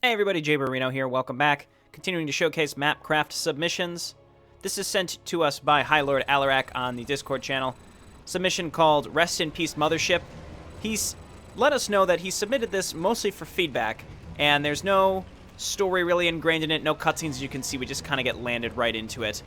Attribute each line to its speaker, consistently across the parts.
Speaker 1: Hey everybody, Jayborino here, welcome back. Continuing to showcase MapCraft submissions. This is sent to us by Highlord Alarak on the Discord channel. Submission called Rest in Peace Mothership. He's let us know that he submitted this mostly for feedback, and there's no story really ingrained in it, no cutscenes as you can see, we just kind of get landed right into it.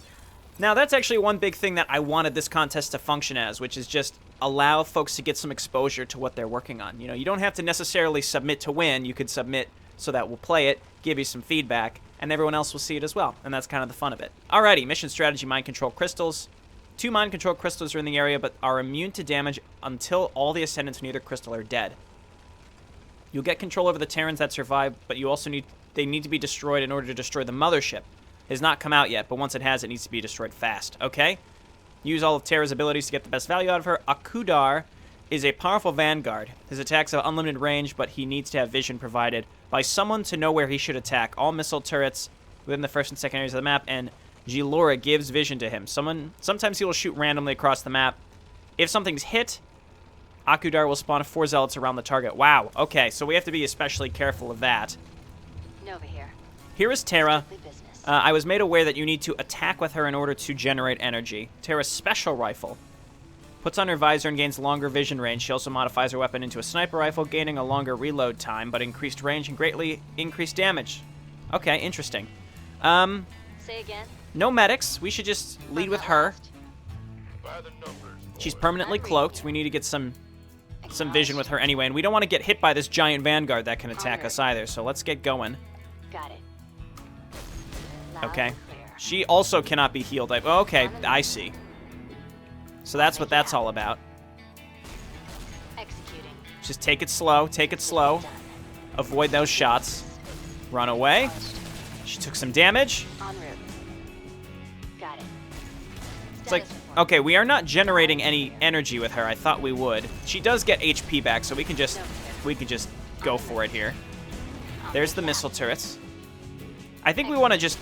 Speaker 1: Now that's actually one big thing that I wanted this contest to function as, which is just allow folks to get some exposure to what they're working on. You know, you don't have to necessarily submit to win, you could submit so that we'll play it, give you some feedback, and everyone else will see it as well, and that's kind of the fun of it. Alrighty, mission strategy, mind control crystals. 2 mind control crystals are in the area, but are immune to damage until all the ascendants near the crystal are dead. You'll get control over the Terrans that survive, but you also they need to be destroyed in order to destroy the Mothership. It has not come out yet, but once it has, it needs to be destroyed fast, okay? Use all of Terra's abilities to get the best value out of her. Akudar is a powerful vanguard. His attacks have unlimited range, but he needs to have vision provided by someone to know where he should attack. All missile turrets within the first and second areas of the map, and Gilora gives vision to him. Sometimes he will shoot randomly across the map. If something's hit, Akudar will spawn 4 zealots around the target. Wow, okay, so we have to be especially careful of that.
Speaker 2: Nova here.
Speaker 1: Here is Terra. I was made aware that you need to attack with her in order to generate energy. Terra's special rifle puts on her visor and gains longer vision range. She also modifies her weapon into a sniper rifle, gaining a longer reload time, but increased range and greatly increased damage. Okay, interesting.
Speaker 2: Say again?
Speaker 1: No medics. We should just lead with her. She's permanently cloaked. We need to get some vision with her anyway, and we don't want to get hit by this giant vanguard that can attack us either, so let's get going.
Speaker 2: Got it.
Speaker 1: Okay. She also cannot be healed. Okay, I see. So that's what that's all about.
Speaker 2: Executing.
Speaker 1: Just take it slow, take it slow. Avoid those shots. Run away. She took some damage.
Speaker 2: En route. Got it.
Speaker 1: It's like, okay, we are not generating any energy with her. I thought we would. She does get HP back, so we can just go for it here. There's the missile turrets. I think we want to just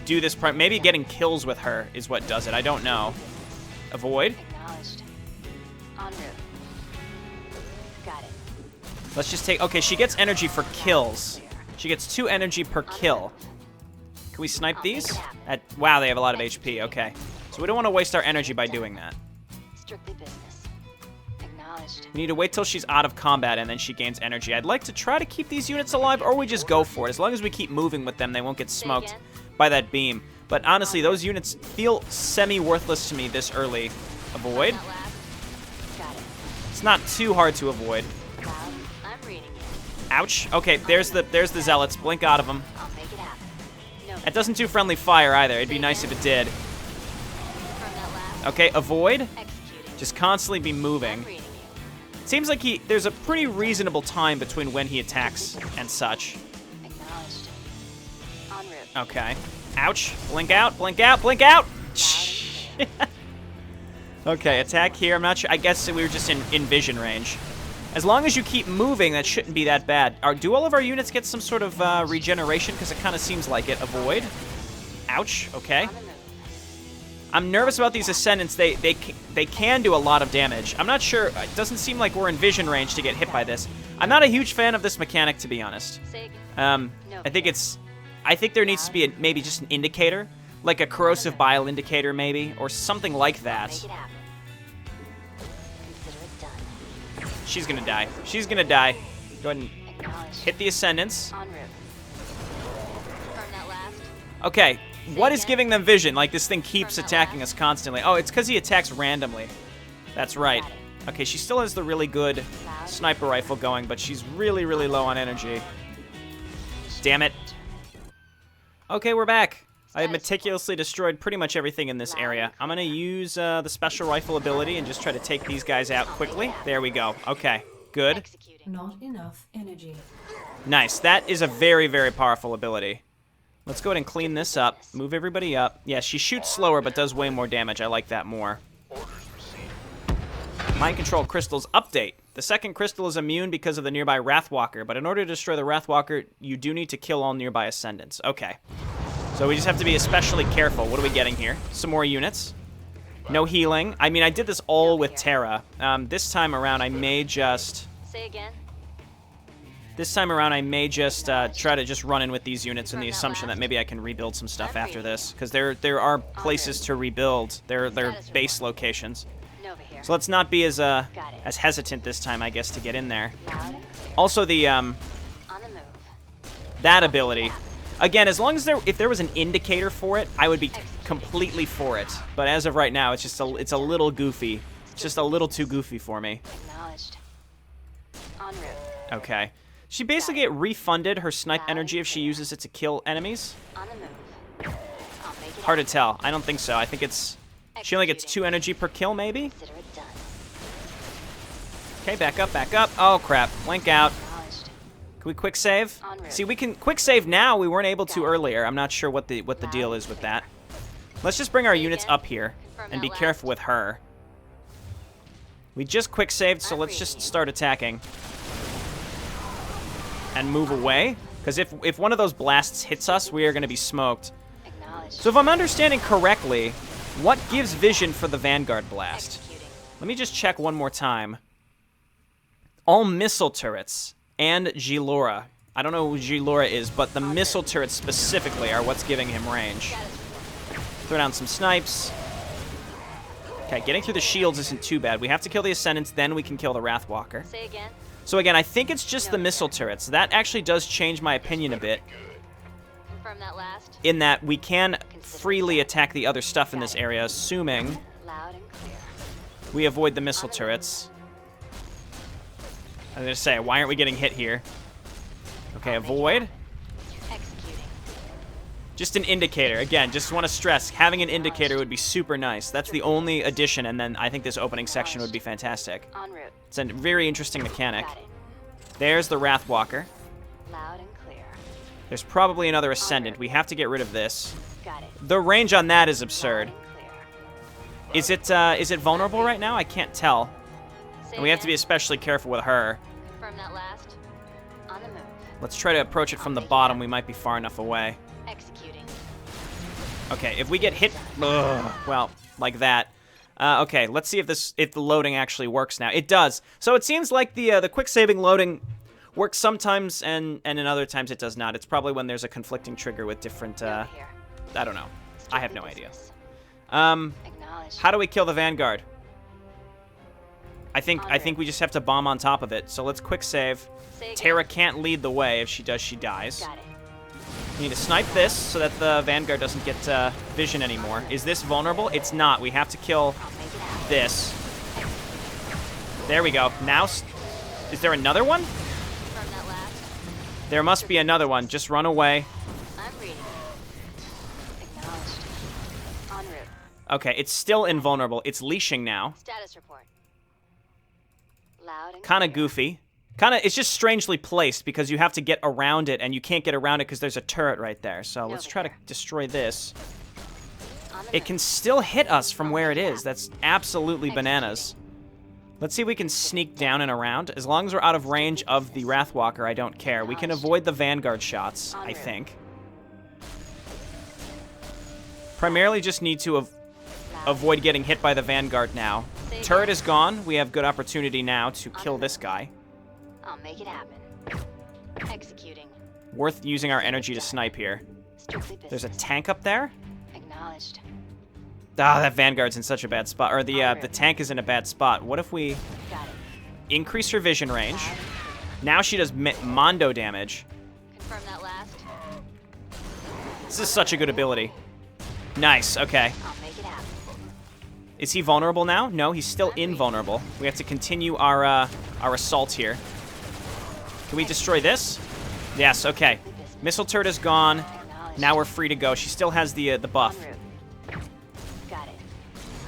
Speaker 1: do this part. Maybe getting kills with her is what does it. I don't know. Avoid.
Speaker 2: Acknowledged. En route. Got it.
Speaker 1: Let's just take... Okay, she gets energy for kills. She gets 2 energy per kill. Can we snipe these? Wow, they have a lot of HP. Okay. So we don't want to waste our energy by doing that.
Speaker 2: Strictly business. Acknowledged.
Speaker 1: We need to wait till she's out of combat and then she gains energy. I'd like to try to keep these units alive, or we just go for it. As long as we keep moving with them, they won't get smoked by that beam. But honestly, those units feel semi-worthless to me this early. Avoid.
Speaker 2: Got it.
Speaker 1: It's not too hard to avoid.
Speaker 2: Cloud, I'm reading you.
Speaker 1: Ouch. Okay, there's the zealots. Blink out of them.
Speaker 2: I'll make it happen. No.
Speaker 1: It doesn't do friendly fire either. It'd be nice if it did.
Speaker 2: From that lab.
Speaker 1: Okay, avoid.
Speaker 2: Executing.
Speaker 1: Just constantly be moving.
Speaker 2: I'm reading you.
Speaker 1: Seems like there's a pretty reasonable time between when he attacks and such.
Speaker 2: Acknowledged. En route.
Speaker 1: Okay. Ouch. Blink out, blink out, blink out! Okay, attack here. I'm not sure. I guess we were just in vision range. As long as you keep moving, that shouldn't be that bad. Do all of our units get some sort of regeneration? Because it kind of seems like it. Avoid. Ouch. Okay. I'm nervous about these ascendants. They can do a lot of damage. I'm not sure. It doesn't seem like we're in vision range to get hit by this. I'm not a huge fan of this mechanic, to be honest.
Speaker 2: Say again.
Speaker 1: I think there needs to be maybe just an indicator, like a corrosive bile indicator maybe, or something like that.
Speaker 2: Make it happen. Consider it done.
Speaker 1: She's gonna die. She's gonna die. Go ahead and
Speaker 2: Acknowledged.
Speaker 1: hit the ascendants.
Speaker 2: En route. Confirm that last.
Speaker 1: Okay, what is giving them vision? Like this thing keeps attacking us constantly. Oh, it's because he attacks randomly. That's right. Okay, she still has the really good sniper rifle going, but she's really, really low on energy. Damn it. Okay, we're back. I have meticulously destroyed pretty much everything in this area. I'm going to use the special rifle ability and just try to take these guys out quickly. There we go. Okay, good.
Speaker 2: Executing.
Speaker 3: Not enough energy.
Speaker 1: Nice. That is a very, very powerful ability. Let's go ahead and clean this up. Move everybody up. Yeah, she shoots slower but does way more damage. I like that more. Mind Control Crystals update. The second crystal is immune because of the nearby Wrathwalker, but in order to destroy the Wrathwalker, you do need to kill all nearby ascendants. Okay. So we just have to be especially careful. What are we getting here? Some more units. No healing. I mean, I did this all with Terra. This time around, I may just...
Speaker 2: Say again.
Speaker 1: This time around, I may just try to just run in with these units in the assumption that maybe I can rebuild some stuff after this, because there are places to rebuild. They're base locations. So let's not be as hesitant this time, I guess, to get in there. Also, the that ability. Again, as long as if there was an indicator for it, I would be completely for it. But as of right now, it's just it's a little goofy. It's just a little too goofy for me. Okay. She basically get refunded her snipe energy if she uses it to kill enemies. Hard to tell. I don't think so. I think she only gets 2 energy per kill, maybe. Okay, back up, back up. Oh crap! Blink out. Can we quick save? See, we can quick save now. We weren't able to earlier. I'm not sure what the deal is with that. Let's just bring our units up here and be careful with her. We just quick saved, so let's just start attacking and move away. Because if one of those blasts hits us, we are going to be smoked. So if I'm understanding correctly, what gives vision for the Vanguard blast? Let me just check one more time. All missile turrets and Gilora. I don't know who Gilora is, but the missile turrets specifically are what's giving him range. Throw down some snipes. Okay, getting through the shields isn't too bad. We have to kill the Ascendants, then we can kill the Wrathwalker. So again, I think it's just the missile turrets. That actually does change my opinion a bit. In that we can freely attack the other stuff in this area, assuming we avoid the missile turrets. I was gonna say, why aren't we getting hit here? Okay, avoid. Just an indicator. Again, just want to stress, having an indicator would be super nice. That's the only addition, and then I think this opening section would be fantastic. It's a very interesting mechanic. There's the Wrathwalker. There's probably another Ascendant. We have to get rid of this. The range on that is absurd. Is it vulnerable right now? I can't tell. And we have to be especially careful with her. Let's try to approach it from the bottom. We might be far enough away. Okay, if we get hit, well, like that. Okay, let's see if the loading actually works now. It does. So it seems like the quick saving loading works sometimes, and in other times it does not. It's probably when there's a conflicting trigger with different. I don't know. I have no idea. How do we kill the Vanguard? I think we just have to bomb on top of it. So let's quick save. Terra can't lead the way. If she does, she dies. We need to snipe this so that the Vanguard doesn't get vision anymore. Is this vulnerable? It's not. We have to kill this. There we go. Now, is there another one? There must be another one. Just run away. Okay, it's still invulnerable. It's leashing now.
Speaker 2: Status report.
Speaker 1: Kind of goofy. It's just strangely placed because you have to get around it, and you can't get around it because there's a turret right there. So let's try to destroy this. It can still hit us from where it is. That's absolutely bananas. Let's see if we can sneak down and around. As long as we're out of range of the Wrathwalker, I don't care. We can avoid the Vanguard shots, I think. Primarily just need to avoid getting hit by the Vanguard now. Turret is gone. We have good opportunity now to kill this guy.
Speaker 2: I'll make it happen. Executing.
Speaker 1: Worth using our energy to snipe here. There's a tank up there.
Speaker 2: Acknowledged.
Speaker 1: Ah, that Vanguard's in such a bad spot. Or the tank is in a bad spot. What if we increase her vision range? Now she does Mondo damage.
Speaker 2: Confirm that last.
Speaker 1: This is such a good ability. Nice, okay.
Speaker 2: I'll make it happen.
Speaker 1: Is he vulnerable now? No, he's still invulnerable. We have to continue our assault here. Can we destroy this? Yes, okay. Missile turret is gone. Now we're free to go. She still has the buff.
Speaker 2: Got it.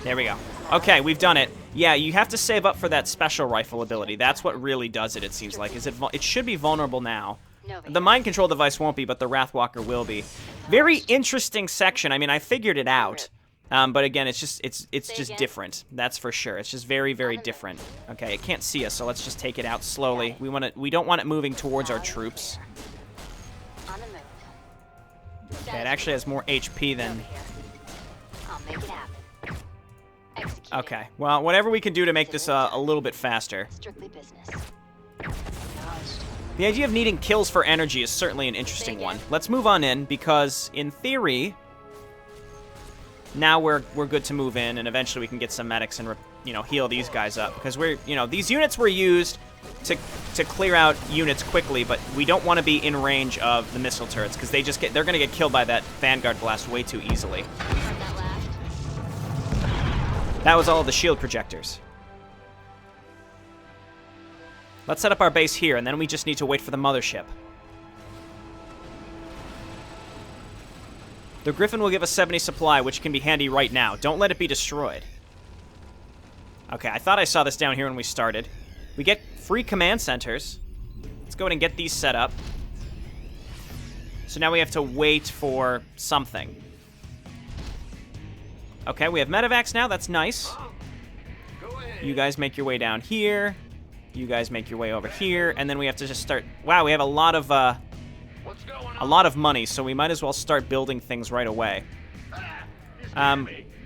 Speaker 1: There we go. Okay, we've done it. Yeah, you have to save up for that special rifle ability. That's what really does it, it seems like. It should be vulnerable now. The mind control device won't be, but the Wrathwalker will be. Very interesting section. I mean, I figured it out. But again, it's just different. That's for sure. It's just very, very different. Okay, it can't see us, so let's just take it out slowly. We don't want it moving towards our troops. Okay, it actually has more HP than.
Speaker 2: I'll make it happen.
Speaker 1: Okay, well, whatever we can do to make this a little bit faster.
Speaker 2: Strictly business. Acknowledged.
Speaker 1: The idea of needing kills for energy is certainly an interesting one. Let's move on in, because in theory, now we're good to move in, and eventually we can get some medics and, you know, heal these guys up. Because we're, you know, these units were used to clear out units quickly, but we don't want to be in range of the missile turrets, because they're going to get killed by that Vanguard blast way too easily. That was all of the shield projectors. Let's set up our base here, and then we just need to wait for the mothership. The Griffin will give us 70 supply, which can be handy right now. Don't let it be destroyed. Okay, I thought I saw this down here when we started. We get free command centers. Let's go ahead and get these set up. So now we have to wait for something. Okay, we have medevacs now. That's nice. You guys make your way down here. You guys make your way over here, and then we have to just start. Wow, we have a lot of money, so we might as well start building things right away.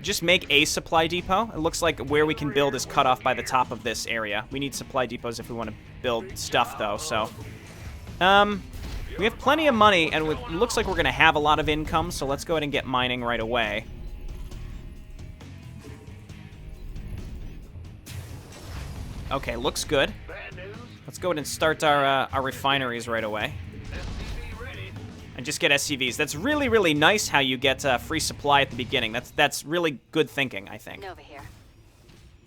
Speaker 1: Just make a supply depot. It looks like where we can build is cut off by the top of this area. We need supply depots if we want to build stuff, though. So, we have plenty of money, and it looks like we're going to have a lot of income. So let's go ahead and get mining right away. Okay, looks good. Let's go ahead and start our refineries right away. And just get SCVs. That's really, really nice how you get free supply at the beginning. That's really good thinking, I think.
Speaker 2: Over here.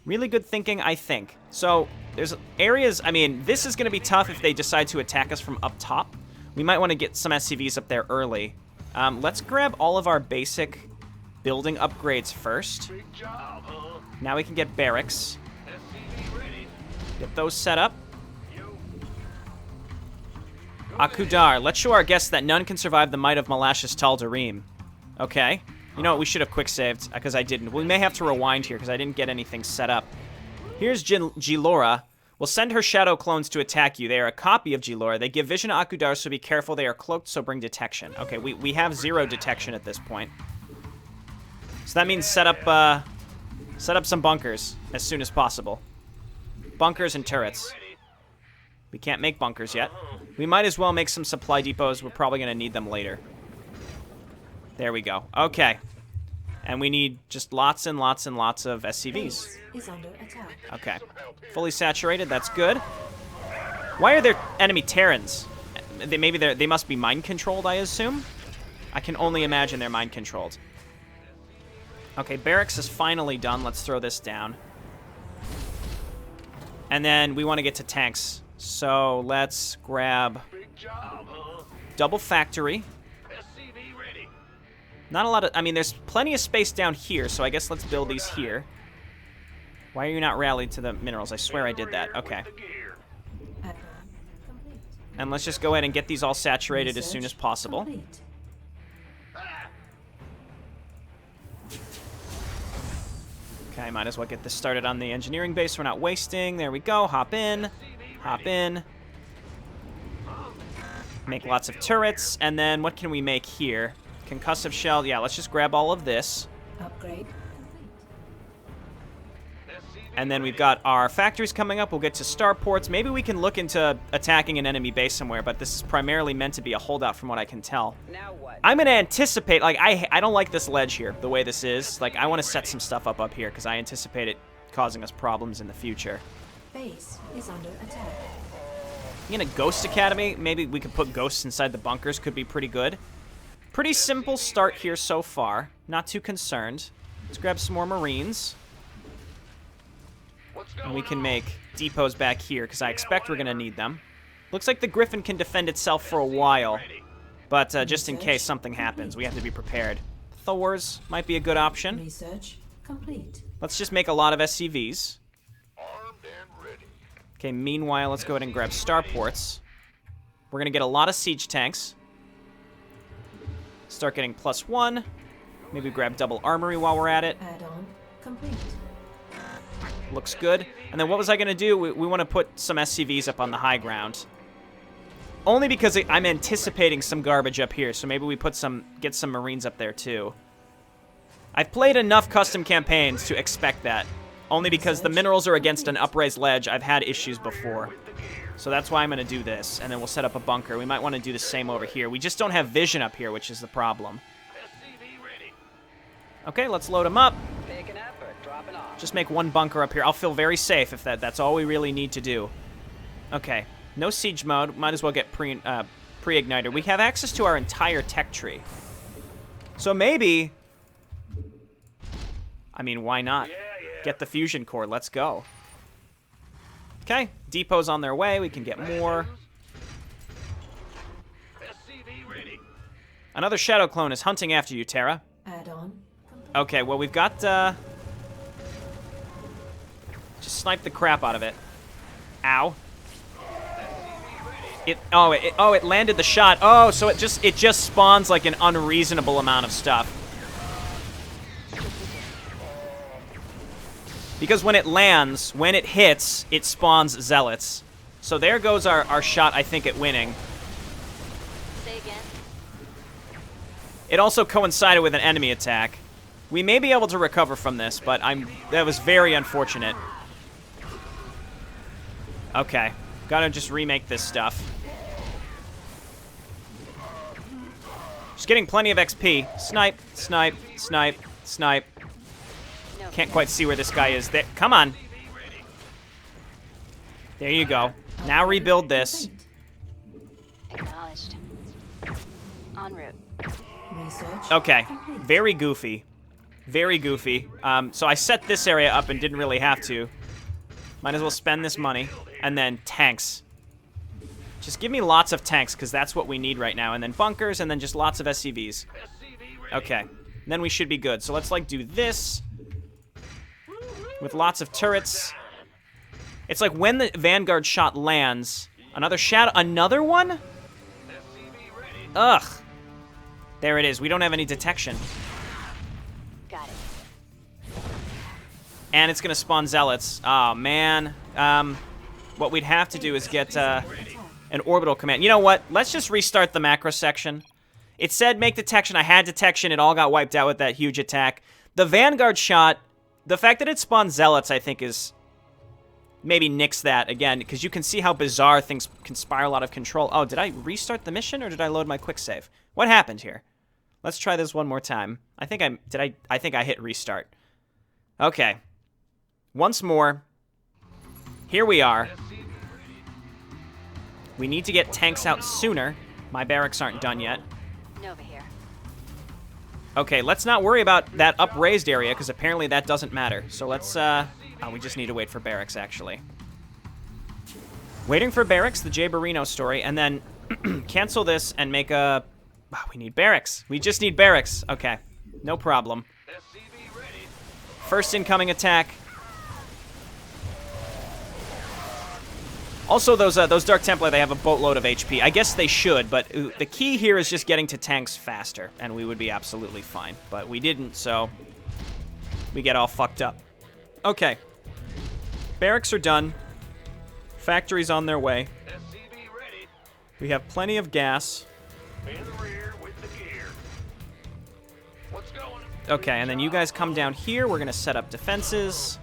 Speaker 1: Really good thinking, I think. So, there's areas, I mean, this is going to be tough if they decide to attack us from up top. We might want to get some SCVs up there early. Let's grab all of our basic building upgrades first. Now we can get barracks. Get those set up. Akudar, let's show our guests that none can survive the might of Malash's Tal'Darim. Okay. You know what, we should have quick saved, because I didn't. We may have to rewind here, because I didn't get anything set up. Here's Gilora. We'll send her shadow clones to attack you. They are a copy of Gilora. They give vision to Akudar, so be careful. They are cloaked, so bring detection. Okay, we have 0 detection at this point. So that means set up some bunkers as soon as possible. Bunkers and turrets. We can't make bunkers yet. We might as well make some supply depots. We're probably going to need them later. There we go. Okay. And we need just lots and lots and lots of SCVs.
Speaker 3: Is under attack.
Speaker 1: Okay. Fully saturated. That's good. Why are there enemy Terrans? They must be mind-controlled, I assume? I can only imagine they're mind-controlled. Okay, barracks is finally done. Let's throw this down. And then we want to get to tanks. So let's grab double factory. Not a lot of, I mean, there's plenty of space down here, so I guess let's build these here. Why are you not rallied to the minerals? I swear I did that. Okay. And let's just go ahead and get these all saturated as soon as possible. Okay, might as well get this started on the engineering base. We're not wasting. There we go. Hop in. Hop in. Make lots of turrets. And then what can we make here? Concussive shell. Yeah, let's just grab all of this.
Speaker 3: Upgrade.
Speaker 1: And then we've got our factories coming up. We'll get to starports. Maybe we can look into attacking an enemy base somewhere, but this is primarily meant to be a holdout from what I can tell.
Speaker 4: Now what?
Speaker 1: I'm going to anticipate, like, I don't like this ledge here, the way this is. Like, I want to set some stuff up here, because I anticipate it causing us problems in the future.
Speaker 3: Base is under attack.
Speaker 1: In a Ghost Academy, maybe we could put ghosts inside the bunkers. Could be pretty good. Pretty simple start here so far. Not too concerned. Let's grab some more Marines. And we can make depots back here, because I expect we're going to need them. Looks like the Griffin can defend itself for a while. But just in case something happens, we have to be prepared. Thors might be a good option.
Speaker 3: Research complete.
Speaker 1: Let's just make a lot of SCVs. Okay, meanwhile, let's go ahead and grab starports. We're going to get a lot of siege tanks. Start getting +1. Maybe grab double armory while we're at it.
Speaker 3: Add-on complete.
Speaker 1: Looks good. And then what was I going to do? We want to put some SCVs up on the high ground. Only because I'm anticipating some garbage up here, so maybe we get some Marines up there too. I've played enough custom campaigns to expect that. Only because the minerals are against an upraised ledge. I've had issues before. So that's why I'm going to do this, and then we'll set up a bunker. We might want to do the same over here. We just don't have vision up here, which is the problem. Okay, let's load them up. Just make one bunker up here. I'll feel very safe if that's all we really need to do. Okay, no siege mode. Might as well get pre-igniter. We have access to our entire tech tree. So maybe... I mean, why not? Get the fusion core. Let's go. Okay, depots on their way. We can get more. Another shadow clone is hunting after you, Terra.
Speaker 3: Add-on.
Speaker 1: Okay, well, we've got, just snipe the crap out of it. Ow. It landed the shot. Oh, so it just spawns like an unreasonable amount of stuff. Because when it lands, when it hits, it spawns zealots. So there goes our shot, I think, at winning.
Speaker 2: Say again.
Speaker 1: It also coincided with an enemy attack. We may be able to recover from this, but that was very unfortunate. Okay. Gotta just remake this stuff. Just getting plenty of XP. Snipe, snipe, snipe, snipe.
Speaker 2: No.
Speaker 1: Can't quite see where this guy is. There. Come on. There you go. Now rebuild this.
Speaker 2: Acknowledged. En route.
Speaker 3: Research.
Speaker 1: Okay.
Speaker 3: Complete.
Speaker 1: Very goofy. Very goofy. So I set this area up and didn't really have to. Might as well spend this money. And then tanks. Just give me lots of tanks, because that's what we need right now. And then bunkers, and then just lots of SCVs. Okay. And then we should be good. So let's, like, do this. With lots of turrets. It's like when the Vanguard shot lands, another shadow... Another one? Ugh. There it is. We don't have any detection.
Speaker 2: Got it.
Speaker 1: And it's going to spawn zealots. Oh, man. What we'd have to do is get an orbital command. You know what? Let's just restart the macro section. It said make detection. I had detection. It all got wiped out with that huge attack. The Vanguard shot, the fact that it spawned zealots, I think, is... Maybe nix that again, because you can see how bizarre things can spiral out of control. Oh, did I restart the mission, or did I load my quick save? What happened here? Let's try this one more time. I think I hit restart. Okay. Once more. Here we are. We need to get tanks out sooner. My barracks aren't done yet.
Speaker 2: Nova here.
Speaker 1: Okay, let's not worry about that upraised area, because apparently that doesn't matter. So let's, oh, we just need to wait for barracks, actually. Waiting for barracks, the Jayborino story, and then cancel this and make a... Oh, we need barracks. We just need barracks. Okay, no problem. First incoming attack. Also, those Dark Templar, they have a boatload of HP. I guess they should, but the key here is just getting to tanks faster, and we would be absolutely fine. But we didn't, so we get all fucked up. Okay. Barracks are done. Factories on their way. We have plenty of gas. Okay, and then you guys come down here. We're going to set up defenses.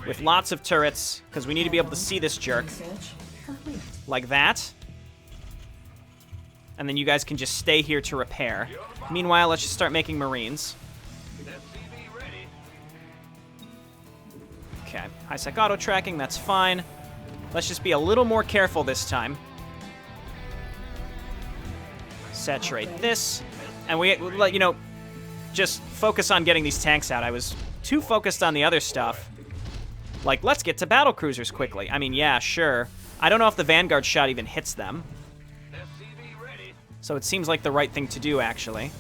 Speaker 1: With lots of turrets, because we need to be able to see this jerk. Like that. And then you guys can just stay here to repair. Meanwhile, let's just start making Marines. Okay, high-sec auto tracking, that's fine. Let's just be a little more careful this time. Saturate this. And we let, you know, just focus on getting these tanks out. I was too focused on the other stuff. Like, let's get to battle cruisers quickly. I mean, yeah, sure. I don't know if the Vanguard shot even hits them. So it seems like the right thing to do, actually.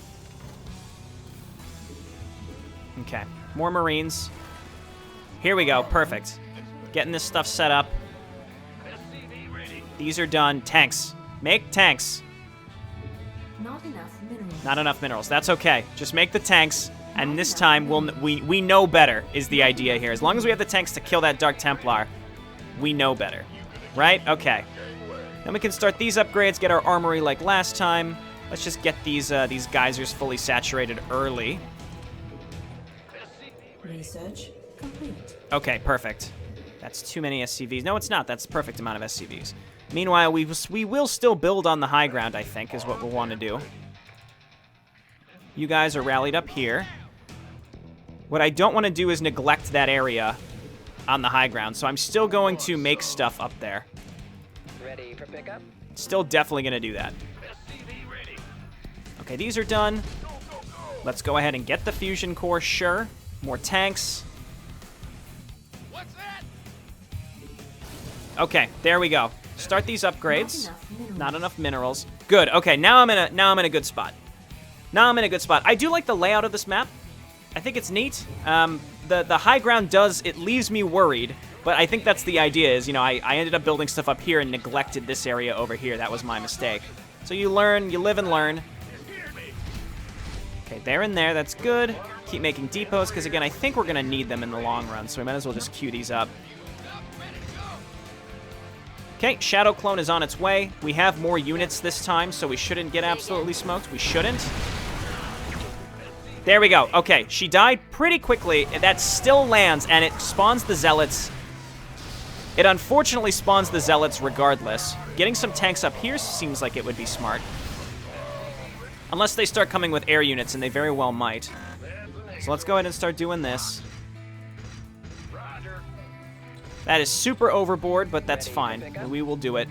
Speaker 1: Okay, more Marines. Here we go, perfect. Getting this stuff set up. These are done. Tanks. Make tanks.
Speaker 3: Not enough minerals.
Speaker 1: Not enough minerals. That's okay. Just make the tanks. And this time, we know better is the idea here. As long as we have the tanks to kill that Dark Templar, we know better. Right? Okay. Then we can start these upgrades, get our armory like last time. Let's just get these geysers fully saturated early.
Speaker 3: Research complete.
Speaker 1: Okay, perfect. That's too many SCVs. No, it's not. That's the perfect amount of SCVs. Meanwhile, we will still build on the high ground, I think, is what we'll want to do. You guys are rallied up here. What I don't want to do is neglect that area on the high ground, so I'm still going to make stuff up there.
Speaker 4: Ready for pickup?
Speaker 1: Still definitely going to do that. Okay, these are done. Let's go ahead and get the fusion core, sure. More tanks. Okay, there we go. Start these upgrades. Not enough minerals. Good. Okay, now I'm in a good spot. Now I'm in a good spot. I do like the layout of this map. I think it's neat. The high ground it leaves me worried, but I think that's the idea is, you know, I ended up building stuff up here and neglected this area over here. That was my mistake. So you learn, you live and learn. Okay, they're in there. That's good. Keep making depots, because again, I think we're going to need them in the long run, so we might as well just queue these up. Okay, Shadow Clone is on its way. We have more units this time, so we shouldn't get absolutely smoked. We shouldn't. There we go. Okay, she died pretty quickly. That still lands, and it spawns the Zealots. It unfortunately spawns the Zealots regardless. Getting some tanks up here seems like it would be smart. Unless they start coming with air units, and they very well might. So let's go ahead and start doing this. That is super overboard, but that's fine. We will do it.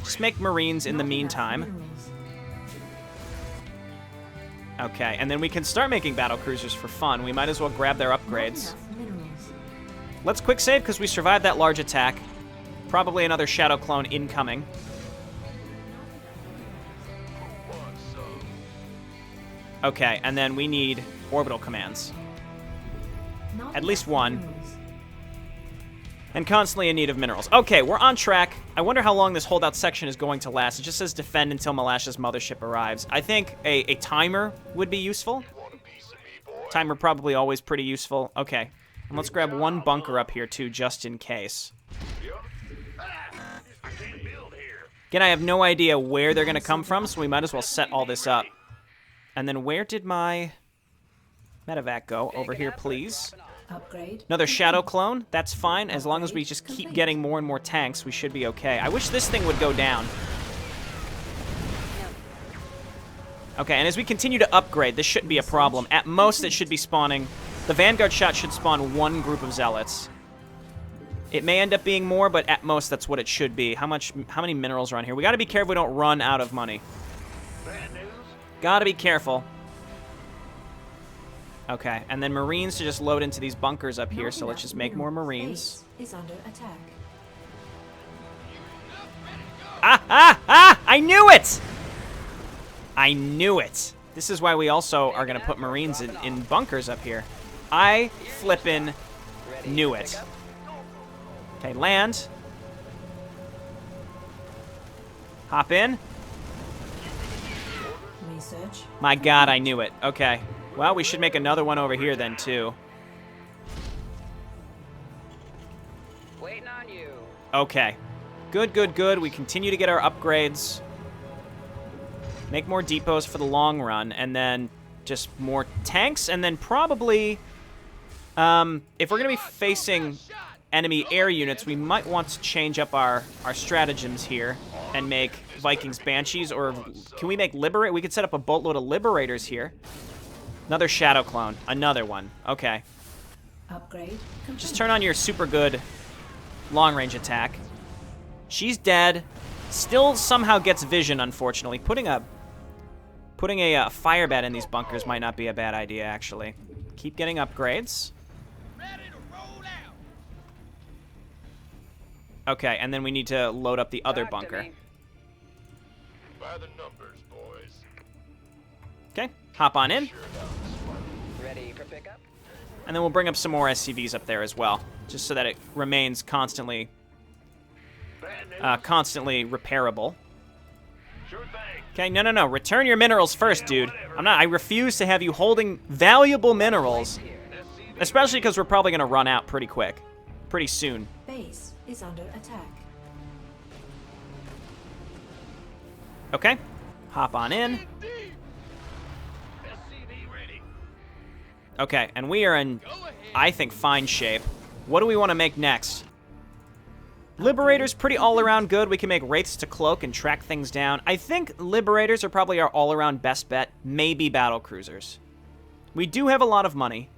Speaker 1: Just make Marines in the meantime. Okay, and then we can start making battle cruisers for fun. We might as well grab their upgrades. Let's quick save because we survived that large attack. Probably another Shadow Clone incoming. Okay, and then we need orbital commands. At least one. And constantly in need of minerals. Okay, we're on track. I wonder how long this holdout section is going to last. It just says defend until Malash's mothership arrives. I think a timer would be useful. Timer probably always pretty useful. Okay, and let's grab one bunker up here too, just in case. Again, I have no idea where they're going to come from, so we might as well set all this up. And then where did my medevac go? Over here, please.
Speaker 3: Upgrade.
Speaker 1: Another Shadow Clone. That's fine. As long as we just keep getting more and more tanks, we should be okay. I wish this thing would go down. Okay, and as we continue to upgrade, this shouldn't be a problem. At most, it should be spawning... The Vanguard shot should spawn one group of Zealots. It may end up being more, but at most, that's what it should be. How many minerals are on here? We gotta be careful we don't run out of money. Gotta be careful. Okay, and then Marines to just load into these bunkers up here, so let's just make more Marines.
Speaker 3: Is under attack.
Speaker 1: I knew it! I knew it. This is why we also are going to put Marines in bunkers up here. I flippin' knew it. Okay, land. Hop in.
Speaker 3: Research.
Speaker 1: My god, I knew it. Okay. Well, we should make another one over here then, too.
Speaker 4: Waiting on you.
Speaker 1: Okay. Good, good, good. We continue to get our upgrades. Make more depots for the long run, and then just more tanks, and then probably, if we're going to be facing enemy air units, we might want to change up our stratagems here and make Vikings Banshees, or can we make Liberate? We could set up a boatload of Liberators here. Another Shadow Clone. Another one. Okay.
Speaker 3: Upgrade.
Speaker 1: Just turn on your super good long-range attack. She's dead. Still somehow gets vision, unfortunately. Putting a fire bat in these bunkers might not be a bad idea, actually. Keep getting upgrades. Okay, and then we need to load up the other bunker.
Speaker 5: By the numbers, boys.
Speaker 1: Okay, hop on in.
Speaker 4: Ready for pickup?
Speaker 1: And then we'll bring up some more SCVs up there as well, just so that it remains constantly repairable.
Speaker 5: Sure thing.
Speaker 1: Okay, no. Return your minerals first, dude. I refuse to have you holding valuable minerals, especially because we're probably going to run out pretty quick, pretty soon.
Speaker 3: Base is under attack.
Speaker 1: Okay, hop on in. Okay, and we are in, I think, fine shape. What do we want to make next? Liberator's pretty all-around good. We can make Wraiths to cloak and track things down. I think Liberators are probably our all-around best bet. Maybe Battle Cruisers. We do have a lot of money.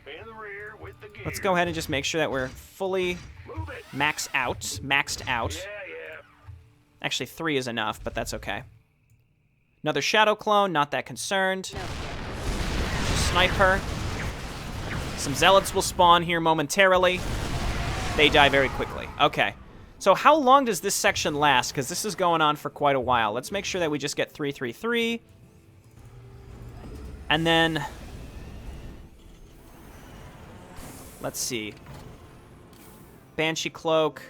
Speaker 5: In the rear with the gear.
Speaker 1: Let's go ahead and just make sure that we're fully
Speaker 5: Move it.
Speaker 1: maxed out.
Speaker 5: Yeah.
Speaker 1: Actually, 3 is enough, but that's okay. Another Shadow Clone, not that concerned. Just snipe her. Some Zealots will spawn here momentarily. They die very quickly. Okay. So how long does this section last? Because this is going on for quite a while. Let's make sure that we just get 333. And then... let's see. Banshee Cloak.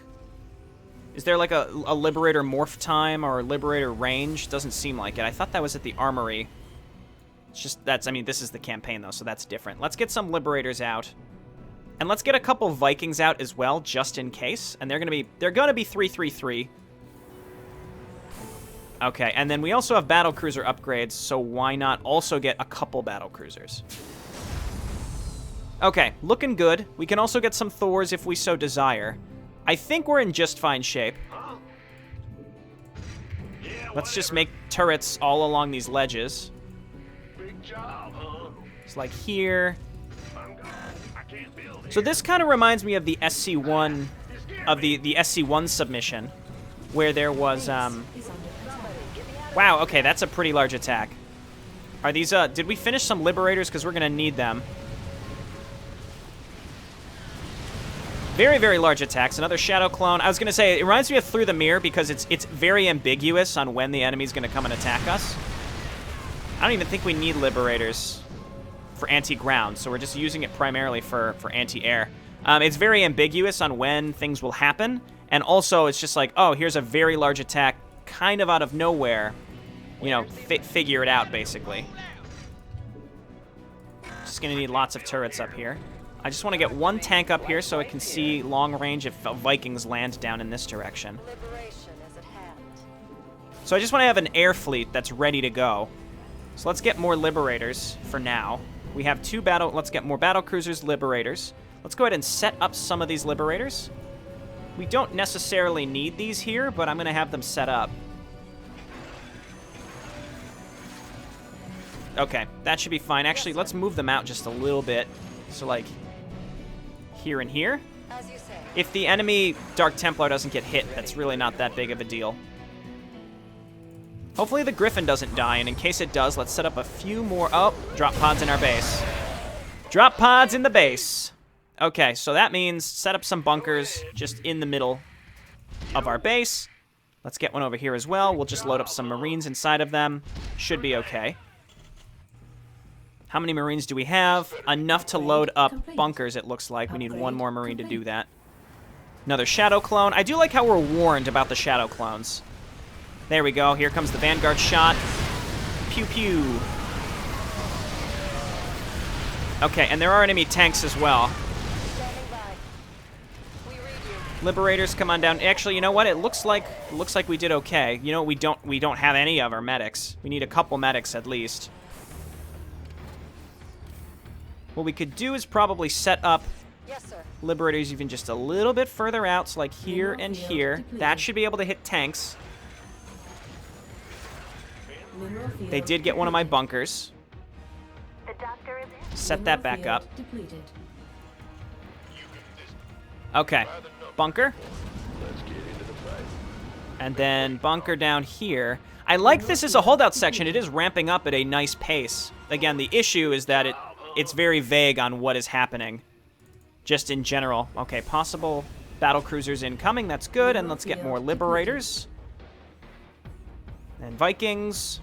Speaker 1: Is there like a Liberator morph time or a Liberator range? Doesn't seem like it. I thought that was at the Armory. It's just, that's, I mean, this is the campaign though, so that's different. Let's get some Liberators out. And let's get a couple Vikings out as well, just in case. And they're gonna be 333. Okay, and then we also have Battle Cruiser upgrades, so why not also get a couple Battle Cruisers? Okay, looking good. We can also get some Thors if we so desire. I think we're in just fine shape. Let's just make turrets all along these ledges.
Speaker 5: Big job, huh?
Speaker 1: It's like here.
Speaker 5: I'm gone. I can't build it.
Speaker 1: So this kind of reminds me of the SC1, of the SC1 submission, where there was,
Speaker 3: Is under attack.
Speaker 1: wow, okay, that's a pretty large attack. Are these, did we finish some Liberators? Because we're gonna need them. Very, very large attacks. Another Shadow Clone. I was going to say, it reminds me of Through the Mirror because it's very ambiguous on when the enemy's going to come and attack us. I don't even think we need Liberators for anti-ground, so we're just using it primarily for anti-air. It's very ambiguous on when things will happen, and also it's just like, oh, here's a very large attack kind of out of nowhere. You know, figure it out, basically. Just going to need lots of turrets up here. I just want to get one tank up here so I can see long range if Vikings land down in this direction. So I just want to have an air fleet that's ready to go. So let's get more Liberators for now. We have let's get more Battle Cruisers, Liberators. Let's go ahead and set up some of these Liberators. We don't necessarily need these here, but I'm going to have them set up. Okay, that should be fine. Actually, let's move them out just a little bit. So, like, here and here. If the enemy Dark Templar doesn't get hit, that's really not that big of a deal. Hopefully the Griffin doesn't die, and in case it does, let's set up a few more... oh, drop pods in our base. Drop pods in the base. Okay, so that means set up some bunkers just in the middle of our base. Let's get one over here as well. We'll just load up some Marines inside of them. Should be okay. How many Marines do we have? Enough to load up bunkers, it looks like. We need one more Marine to do that. Another Shadow Clone. I do like how we're warned about the Shadow Clones. There we go. Here comes the Vanguard shot. Pew pew. Okay, and there are enemy tanks as well. Liberators, come on down. Actually, you know what? It looks like we did okay. You know, we don't have any of our medics. We need a couple medics at least. What we could do is probably set up Liberators even just a little bit further out, so like here and here. That should be able to hit tanks. They did get one of my bunkers. Set that back up. Okay, bunker. And then bunker down here. I like this as a holdout section. It is ramping up at a nice pace. Again, the issue is that it's very vague on what is happening, just in general. Okay, possible battle cruisers incoming. That's good, and let's get more Liberators. And Vikings.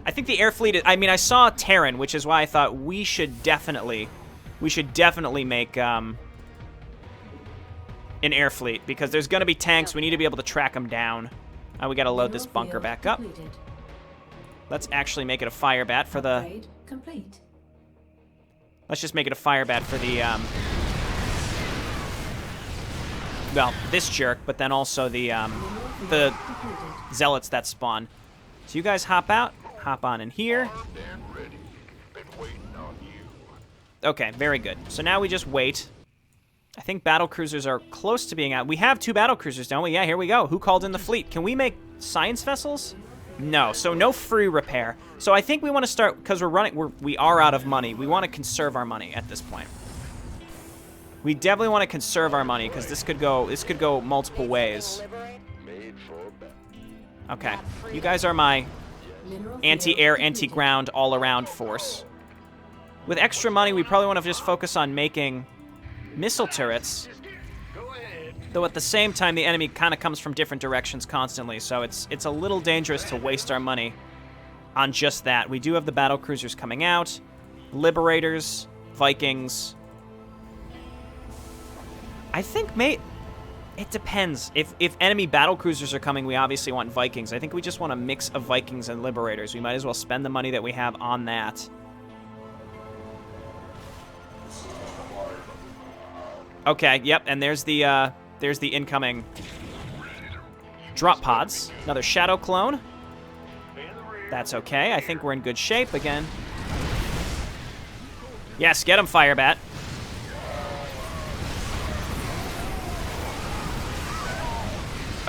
Speaker 1: I think the air fleet, I mean, I saw Terran, which is why I thought we should definitely make an air fleet, because there's going to be tanks. We need to be able to track them down. We got to load this bunker back up. Let's actually make it a fire bat for the... Let's just make it a fire bat for the, well, this jerk, but then also the zealots that spawn. So you guys hop out, hop on in here. Okay, very good. So now we just wait. I think battle cruisers are close to being out. We have 2 battle cruisers, don't we? Yeah, here we go. Who called in the fleet? Can we make science vessels? No, so no free repair. So I think we want to start, because we are out of money. We want to conserve our money at this point. We definitely want to conserve our money, because this could go multiple ways. Okay, you guys are my anti-air, anti-ground, all-around force. With extra money, we probably want to just focus on making missile turrets. Though at the same time, the enemy kind of comes from different directions constantly, so it's a little dangerous to waste our money on just that. We do have the battle cruisers coming out, Liberators, Vikings. I think, it depends. If enemy battle cruisers are coming, we obviously want Vikings. I think we just want a mix of Vikings and Liberators. We might as well spend the money that we have on that. Okay, yep, and there's the incoming drop pods. Another shadow clone. That's okay. I think we're in good shape again. Yes, get him, Firebat.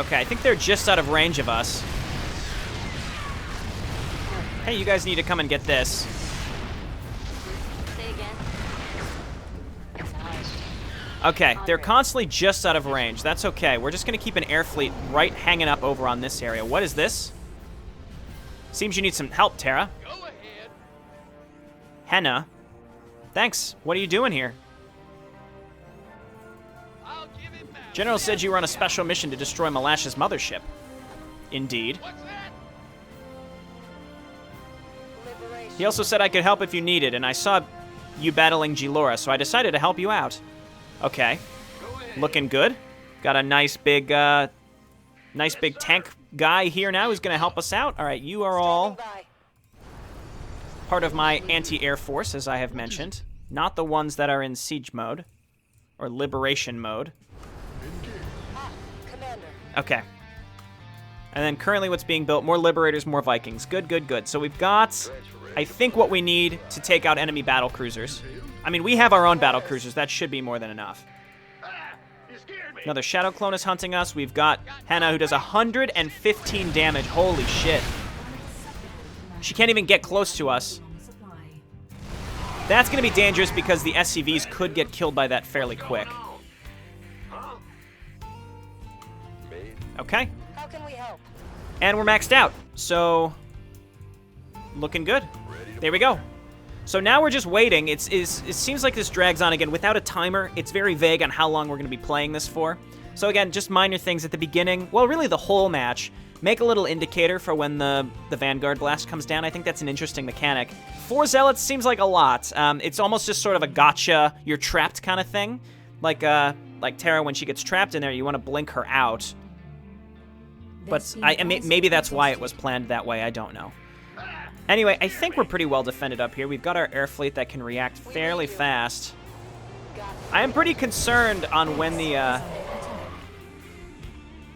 Speaker 1: Okay, I think they're just out of range of us. Hey, you guys need to come and get this.
Speaker 2: Say again.
Speaker 1: Okay, they're constantly just out of range. That's okay. We're just going to keep an air fleet right hanging up over on this area. What is this? Seems you need some help, Terra.
Speaker 5: Go ahead.
Speaker 1: Henna. Thanks. What are you doing here?
Speaker 5: I'll give it back.
Speaker 1: General said you were on a special mission to destroy Malash's mothership. Indeed.
Speaker 5: What's that?
Speaker 1: He also said I could help if you needed, and I saw you battling Gilora, so I decided to help you out. Okay. Looking good. Got a nice big tank guy here now who's going to help us out. All right, you are all part of my anti-air force, as I have mentioned. Not the ones that are in siege mode or liberation mode. Okay. And then currently what's being built, more Liberators, more Vikings. Good, good, good. So we've got, I think, what we need to take out enemy battle cruisers. I mean, we have our own battle cruisers. That should be more than enough. Another Shadow Clone is hunting us. We've got Henna, who does 115 damage. Holy shit. She can't even get close to us. That's going to be dangerous because the SCVs could get killed by that fairly quick. Okay.
Speaker 3: How can we help?
Speaker 1: And we're maxed out. So, looking good. There we go. So now we're just waiting. It seems like this drags on again. Without a timer, it's very vague on how long we're going to be playing this for. So again, just minor things at the beginning. Well, really the whole match. Make a little indicator for when the Vanguard Blast comes down. I think that's an interesting mechanic. 4 Zealots seems like a lot. It's almost just sort of a gotcha, you're trapped kind of thing. Like Terra, when she gets trapped in there, you want to blink her out. But maybe that's why it was planned that way. I don't know. Anyway, I think we're pretty well defended up here. We've got our air fleet that can react fairly fast. I am pretty concerned on when the,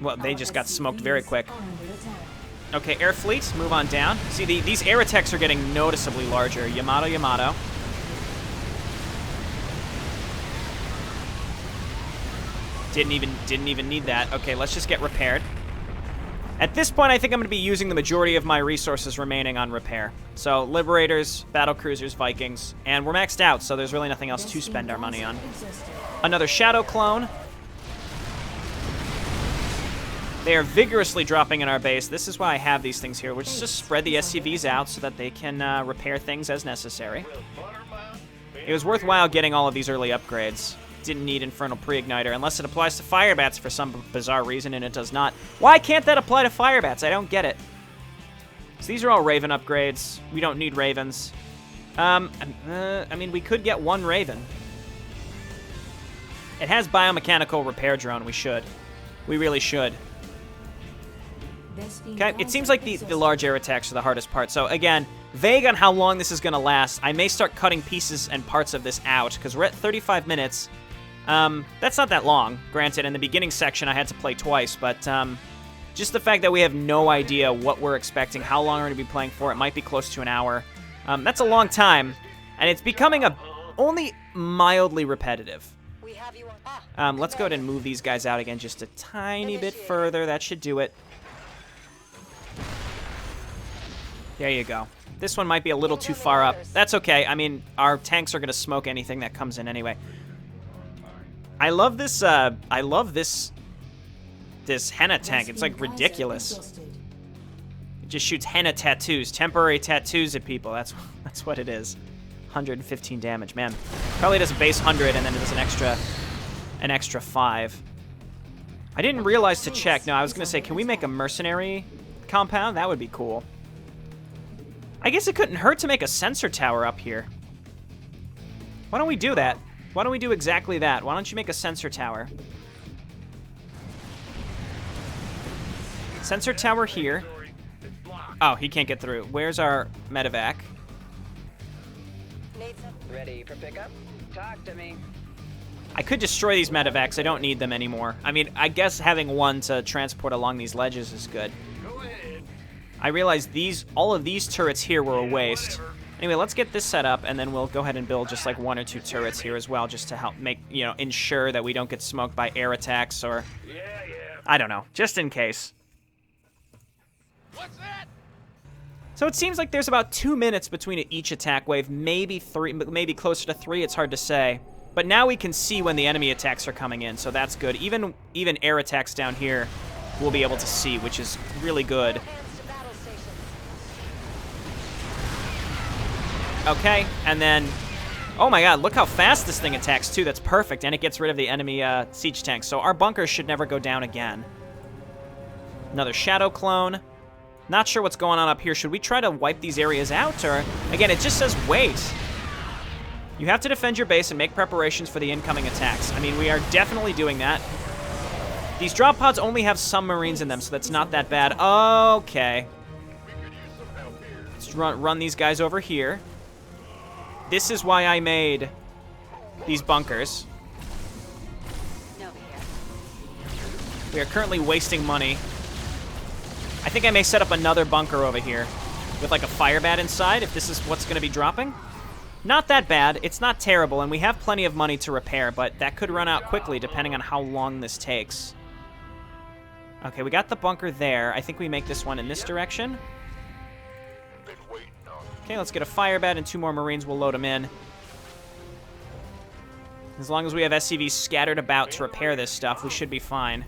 Speaker 1: well, they just got smoked very quick. Okay, air fleet, move on down. See, these air attacks are getting noticeably larger. Yamato, Yamato. Didn't even need that. Okay, let's just get repaired. At this point, I think I'm going to be using the majority of my resources remaining on repair. So, Liberators, Battle Cruisers, Vikings, and we're maxed out, so there's really nothing else to spend our money on. Another Shadow Clone. They are vigorously dropping in our base. This is why I have these things here, which is just spread the SCVs out so that they can repair things as necessary. It was worthwhile getting all of these early upgrades. Didn't need Infernal Pre-Igniter, unless it applies to Firebats for some bizarre reason, and it does not. Why can't that apply to Firebats? I don't get it. So these are all Raven upgrades. We don't need Ravens. I mean, we could get 1 Raven. It has Biomechanical Repair Drone. We should. We really should. Okay, it seems like the large air attacks are the hardest part. So again, vague on how long this is going to last. I may start cutting pieces and parts of this out, because we're at 35 minutes. That's not that long. Granted, in the beginning section, I had to play twice, but just the fact that we have no idea what we're expecting, how long we're going to be playing for, it might be close to an hour. That's a long time, and it's becoming only mildly repetitive.
Speaker 2: We have you on.
Speaker 1: Let's go ahead and move these guys out again just a tiny bit further. That should do it. There you go. This one might be a little too far up. That's okay. I mean, our tanks are going to smoke anything that comes in anyway. I love this, this henna tank. It's, like, ridiculous. It just shoots henna tattoos, temporary tattoos at people. That's what it is. 115 damage, man. Probably does a base 100, and then it does an extra 5. I didn't realize to check. No, I was going to say, can we make a mercenary compound? That would be cool. I guess it couldn't hurt to make a sensor tower up here. Why don't we do that? Why don't we do exactly that? Why don't you make a sensor tower? Sensor tower here. Oh, he can't get through. Where's our medevac?
Speaker 4: Ready for pickup? Talk to me.
Speaker 1: I could destroy these medevacs. I don't need them anymore. I mean, I guess having one to transport along these ledges is good. I realized all of these turrets here were a waste. Anyway, let's get this set up, and then we'll go ahead and build just like 1 or 2 turrets here as well, just to help ensure that we don't get smoked by air attacks or, I don't know, just in case.
Speaker 5: What's that?
Speaker 1: So it seems like there's about 2 minutes between each attack wave, maybe 3, maybe closer to 3. It's hard to say. But now we can see when the enemy attacks are coming in, so that's good. Even air attacks down here, we'll be able to see, which is really good. Okay, and then, oh my god, look how fast this thing attacks too. That's perfect, and it gets rid of the enemy siege tanks. So our bunkers should never go down again. Another shadow clone. Not sure what's going on up here. Should we try to wipe these areas out, or again, it just says wait. You have to defend your base and make preparations for the incoming attacks. I mean, we are definitely doing that. These drop pods only have some Marines in them, so that's not that bad. Okay. Let's run these guys over here. This is why I made these bunkers. We are currently wasting money. I think I may set up another bunker over here with like a fire bat inside if this is what's going to be dropping. Not that bad. It's not terrible, and we have plenty of money to repair, but that could run out quickly depending on how long this takes. Okay, we got the bunker there. I think we make this one in this direction. Okay, let's get a fire bat and 2 more Marines. We'll load them in. As long as we have SCVs scattered about to repair this stuff, we should be fine.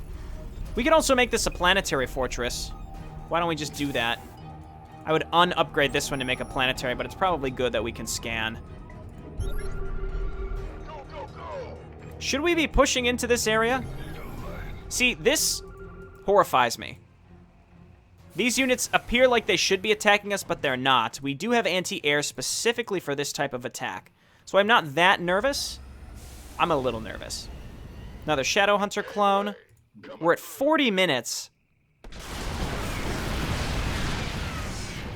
Speaker 1: We could also make this a planetary fortress. Why don't we just do that? I would upgrade this one to make a planetary, but it's probably good that we can scan. Should we be pushing into this area? See, this horrifies me. These units appear like they should be attacking us, but they're not. We do have anti-air specifically for this type of attack. So I'm not that nervous. I'm a little nervous. Another Shadow Hunter clone. We're at 40 minutes.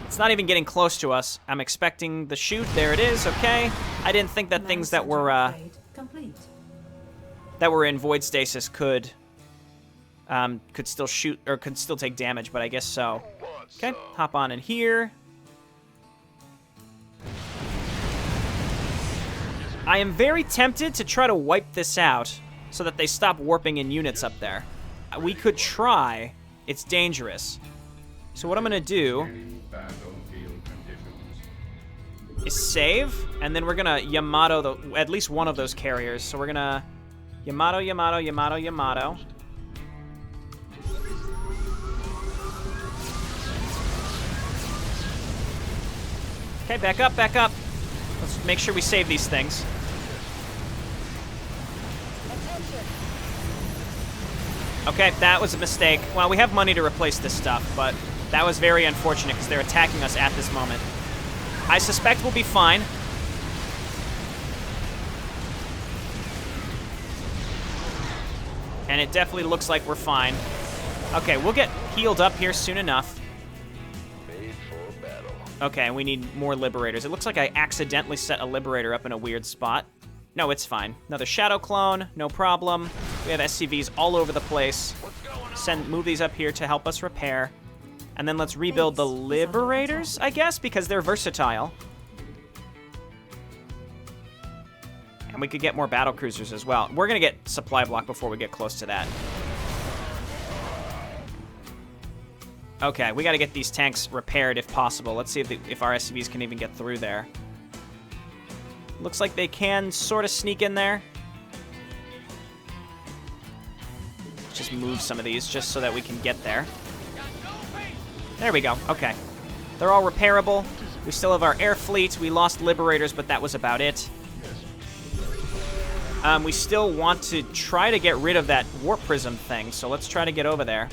Speaker 1: It's not even getting close to us. I'm expecting the shoot. There it is. Okay. I didn't think that things that were in void stasis could still shoot or could still take damage, but I guess so. Okay, hop on in here. I am very tempted to try to wipe this out so that they stop warping in units up there. We could try. It's dangerous. So what I'm gonna do is save, and then we're gonna Yamato at least one of those carriers. So we're gonna Yamato, Yamato, Yamato, Yamato. Okay, back up, back up. Let's make sure we save these things. Okay, that was a mistake. Well, we have money to replace this stuff, but that was very unfortunate because they're attacking us at this moment. I suspect we'll be fine. And it definitely looks like we're fine. Okay, we'll get healed up here soon enough. Okay, we need more liberators. It looks like I accidentally set a liberator up in a weird spot. No, it's fine. Another shadow clone, no problem. We have SCVs all over the place. Move these up here to help us repair. And then let's rebuild the liberators, I guess, because they're versatile. And we could get more battle cruisers as well. We're going to get supply block before we get close to that. Okay, we got to get these tanks repaired if possible. Let's see if our SCVs can even get through there. Looks like they can sort of sneak in there. Let's just move some of these just so that we can get there. There we go. Okay. They're all repairable. We still have our air fleet. We lost liberators, but that was about it. We still want to try to get rid of that warp prism thing, so let's try to get over there.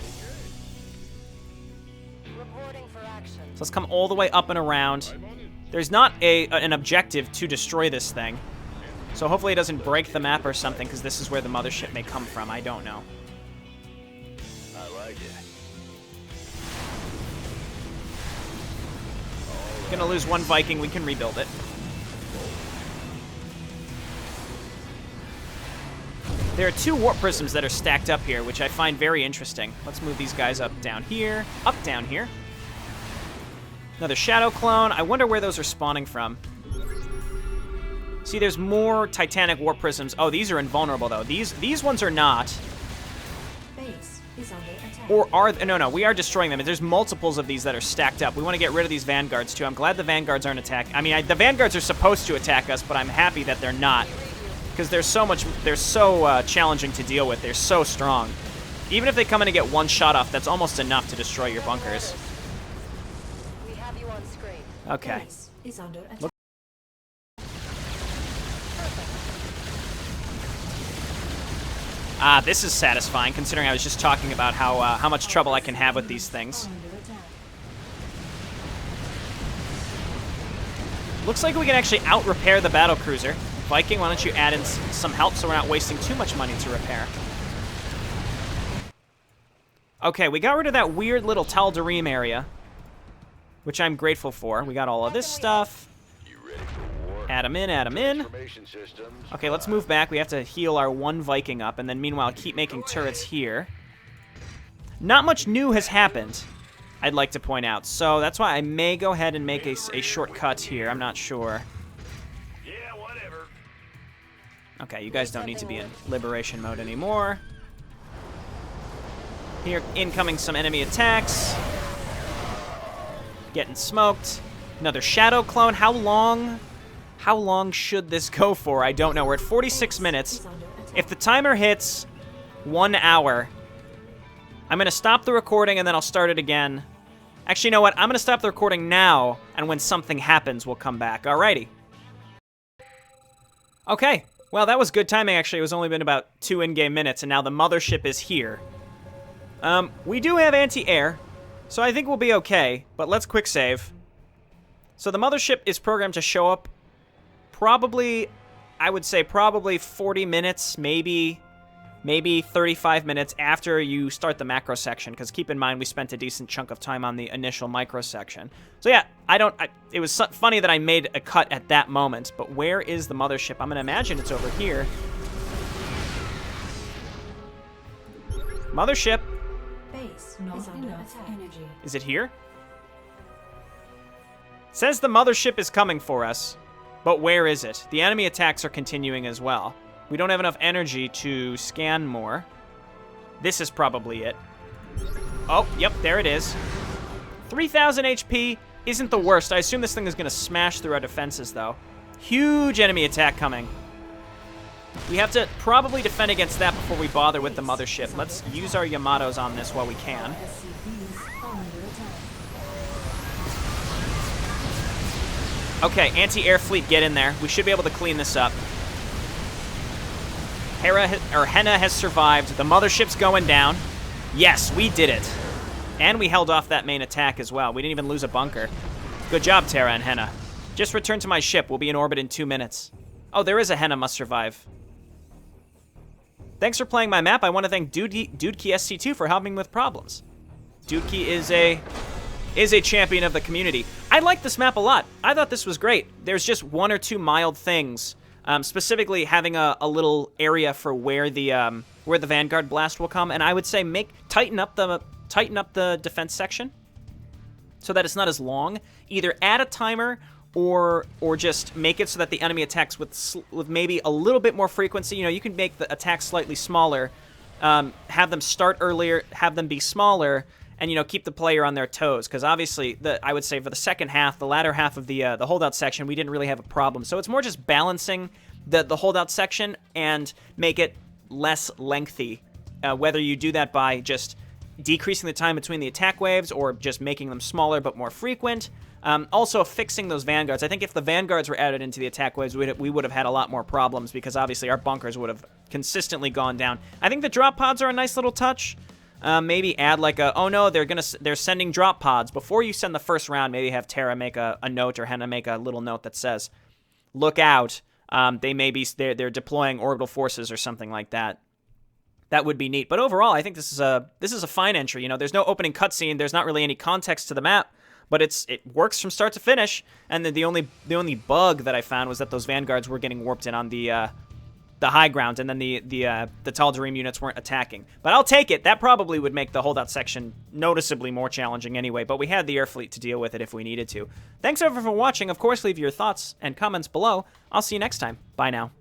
Speaker 1: So let's come all the way up and around. There's not an objective to destroy this thing. So hopefully it doesn't break the map or something, because this is where the mothership may come from. I don't know.
Speaker 5: I like it.
Speaker 1: Gonna lose one Viking. We can rebuild it. There are 2 warp prisms that are stacked up here, which I find very interesting. Let's move these guys up down here. Up down here. Another shadow clone. I wonder where those are spawning from. See, there's more Titanic warp prisms. Oh, these are invulnerable, though. These ones are not.
Speaker 3: Base is under attack.
Speaker 1: Or are... No, we are destroying them. There's multiples of these that are stacked up. We want to get rid of these vanguards, too. I'm glad the vanguards aren't attacking. I mean, the vanguards are supposed to attack us, but I'm happy that they're not. Because they're so challenging to deal with. They're so strong. Even if they come in and get one shot off, that's almost enough to destroy your bunkers.
Speaker 2: We have you on screen.
Speaker 1: Okay.
Speaker 3: Base is under attack.
Speaker 1: This is satisfying, considering I was just talking about how much trouble I can have with these things.
Speaker 3: Under attack.
Speaker 1: Looks like we can actually out-repair the battlecruiser. Viking, why don't you add in some help so we're not wasting too much money to repair. Okay, we got rid of that weird little Tal'Darim area, which I'm grateful for. We got all of this stuff.
Speaker 5: You ready for war?
Speaker 1: Add them in, add them in.
Speaker 5: Information systems.
Speaker 1: Okay, let's move back. We have to heal our one Viking up, and then meanwhile keep making turrets here. Not much new has happened, I'd like to point out. So that's why I may go ahead and make a shortcut here. I'm not sure.
Speaker 5: Yeah, whatever.
Speaker 1: Okay, you guys don't need to be in liberation mode anymore. Here, incoming some enemy attacks. Getting smoked. Another shadow clone. How long should this go for? I don't know. We're at 46 minutes. If the timer hits 1 hour, I'm going to stop the recording and then I'll start it again. Actually, you know what? I'm going to stop the recording now, and when something happens, we'll come back. Alrighty. Okay. Well, that was good timing, actually. It was only been about 2 in-game minutes, and now the mothership is here. We do have anti-air, so I think we'll be okay, but let's quick save. So the mothership is programmed to show up probably, I would say probably 40 minutes, maybe 35 minutes after you start the macro section, because keep in mind we spent a decent chunk of time on the initial micro section. So yeah, it was funny that I made a cut at that moment, but where is the mothership? I'm going to imagine it's over here. Mothership.
Speaker 3: Base is under attack. Energy.
Speaker 1: Is it here? Says the mothership is coming for us, but where is it? The enemy attacks are continuing as well. We don't have enough energy to scan more. This is probably it. Oh, yep, there it is. 3,000 HP isn't the worst. I assume this thing is going to smash through our defenses, though. Huge enemy attack coming. We have to probably defend against that before we bother with the mothership. Let's use our Yamatos on this while we can.
Speaker 3: SCVs are under attack.
Speaker 1: Okay, anti-air fleet, get in there. We should be able to clean this up. Henna has survived. The mothership's going down. Yes, we did it. And we held off that main attack as well. We didn't even lose a bunker. Good job, Terra and Henna. Just return to my ship. We'll be in orbit in 2 minutes. Oh, there is a Henna must survive. Thanks for playing my map. I want to thank Dudekey SC2 for helping with problems. Dudekey is a champion of the community. I like this map a lot. I thought this was great. There's just 1 or 2 mild things. Specifically having a little area for where the Vanguard blast will come, and I would say tighten up the defense section so that it's not as long. Either add a timer or just make it so that the enemy attacks with maybe a little bit more frequency. You know, you can make the attacks slightly smaller, have them start earlier, have them be smaller, and, you know, keep the player on their toes. Because obviously, I would say for the second half, the latter half of the holdout section, we didn't really have a problem. So it's more just balancing the holdout section and make it less lengthy. Whether you do that by just decreasing the time between the attack waves or just making them smaller but more frequent. Also fixing those vanguards. I think if the vanguards were added into the attack waves, we would have had a lot more problems because obviously our bunkers would have consistently gone down. I think the drop pods are a nice little touch. Maybe add like oh no, they're sending drop pods. Before you send the first round, maybe have Terra make a note or Henna make a little note that says, look out, they're deploying orbital forces or something like that. That would be neat. But overall, I think this is a fine entry. You know, there's no opening cutscene. There's not really any context to the map, but it works from start to finish. And then the only bug that I found was that those vanguards were getting warped in on the high ground, and then the Tal'Darim units weren't attacking. But I'll take it. That probably would make the holdout section noticeably more challenging anyway. But we had the air fleet to deal with it if we needed to. Thanks everyone for watching. Of course, leave your thoughts and comments below. I'll see you next time. Bye now.